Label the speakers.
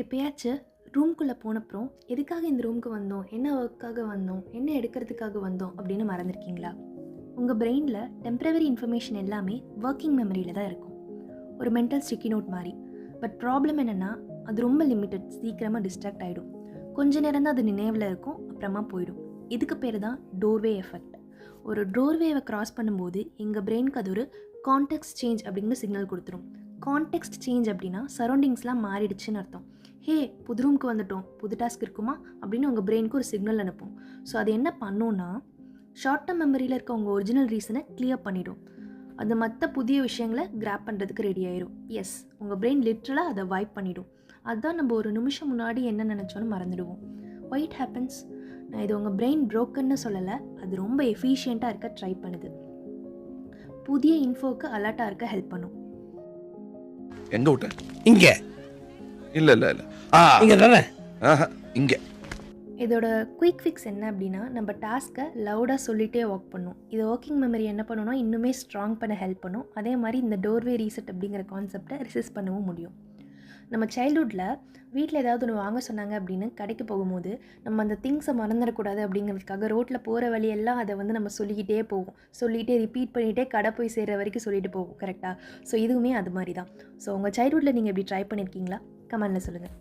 Speaker 1: எப்பயாச்சும் ரூம்குள்ளே போனப்புறம் எதுக்காக இந்த ரூமுக்கு வந்தோம், என்ன ஒர்க்காக வந்தோம், என்ன எடுக்கிறதுக்காக வந்தோம் அப்படின்னு மறந்துருக்கீங்களா? உங்கள் பிரெயினில் டெம்ப்ரவரி இன்ஃபர்மேஷன் எல்லாமே ஒர்க்கிங் மெமரியில் தான் இருக்கும், ஒரு மென்டல் ஸ்டிக்கி நோட் மாதிரி. பட் ப்ராப்ளம் என்னென்னா, அது ரொம்ப லிமிட்டட், சீக்கிரமாக டிஸ்ட்ராக்ட் ஆகிடும். கொஞ்ச நேரம் தான் அது நினைவில் இருக்கும், அப்புறமா போயிடும். இதுக்கு பேர் தான் டோர்வே எஃபெக்ட். ஒரு டோர்வேவை கிராஸ் பண்ணும்போது எங்கள் பிரெயினுக்கு அது ஒரு கான்டெக்ஸ்ட் சேஞ்ச் அப்படிங்கிற சிக்னல் கொடுத்துரும். கான்டெக்ஸ்ட் சேஞ்ச் அப்படின்னா சரௌண்டிங்ஸ்லாம் மாறிடுச்சுன்னு அர்த்தம். ஹே, புது ரூமுக்கு வந்துட்டோம், புது டாஸ்க் இருக்குமா அப்படின்னு உங்கள் பிரெயினுக்கு ஒரு சிக்னல் அனுப்பும். ஸோ அது என்ன பண்ணுன்னா, ஷார்ட் டேர்ம் மெமரியில் இருக்க உங்கள் ஒரிஜினல் ரீசனை கிளியர் பண்ணிடும். அது மற்ற புதிய விஷயங்களை கிராப் பண்ணுறதுக்கு ரெடி ஆயிடும். எஸ், உங்கள் பிரெயின் லிட்ரலாக அதை வைப் பண்ணிடும். அதுதான் நம்ம ஒரு நிமிஷம் முன்னாடி என்ன நினச்சோன்னு மறந்துடுவோம். Why it happens? நான் இது உங்கள் பிரெயின் ப்ரோக்கன்னு சொல்லலை, அது ரொம்ப எஃபிஷியண்ட்டாக இருக்க ட்ரை பண்ணுது. புதிய இன்ஃபோக்கு அலர்ட்டாக இருக்க ஹெல்ப் பண்ணும்.
Speaker 2: எங்க விட்ட?
Speaker 3: இங்க
Speaker 2: இல்ல இல்ல இல்ல
Speaker 3: இங்க தானே.
Speaker 2: இங்க.
Speaker 1: இதோட குயிக் ஃபிக்ஸ் என்ன அப்படின்னா, நம்ம டாஸ்க்கை லவுடாக சொல்லிகிட்டே ஒர்க் பண்ணும். இது ஒர்க்கிங் மெமரி என்ன பண்ணணும்னா இன்னுமே ஸ்ட்ராங் பண்ண ஹெல்ப் பண்ணும். அதே மாதிரி இந்த டோர்வே ரீசெட் அப்படிங்கிற கான்செப்டை ரெசிஸ்ட் பண்ணவும் முடியும். நம்ம சைல்ட்ஹுட்டில் வீட்டில் ஏதாவது ஒன்று வாங்க சொன்னாங்க அப்படின்னு கடைக்கு போகும்போது நம்ம அந்த திங்ஸை மறந்துடக்கூடாது அப்படிங்கிறதுக்காக ரோட்டில் போகிற வழியெல்லாம் அதை நம்ம சொல்லிக்கிட்டே போவோம். சொல்லிகிட்டே ரிப்பீட் பண்ணிகிட்டே கடை போய் சேர்கிற வரைக்கும் சொல்லிட்டு போவோம். கரெக்டாக? ஸோ இதுவுமே அது மாதிரி தான். ஸோ உங்கள் சைல்ட்ஹுட்டில் நீங்கள் இப்படி ட்ரை பண்ணியிருக்கீங்களா? கமெண்ட்டில் சொல்லுங்கள்.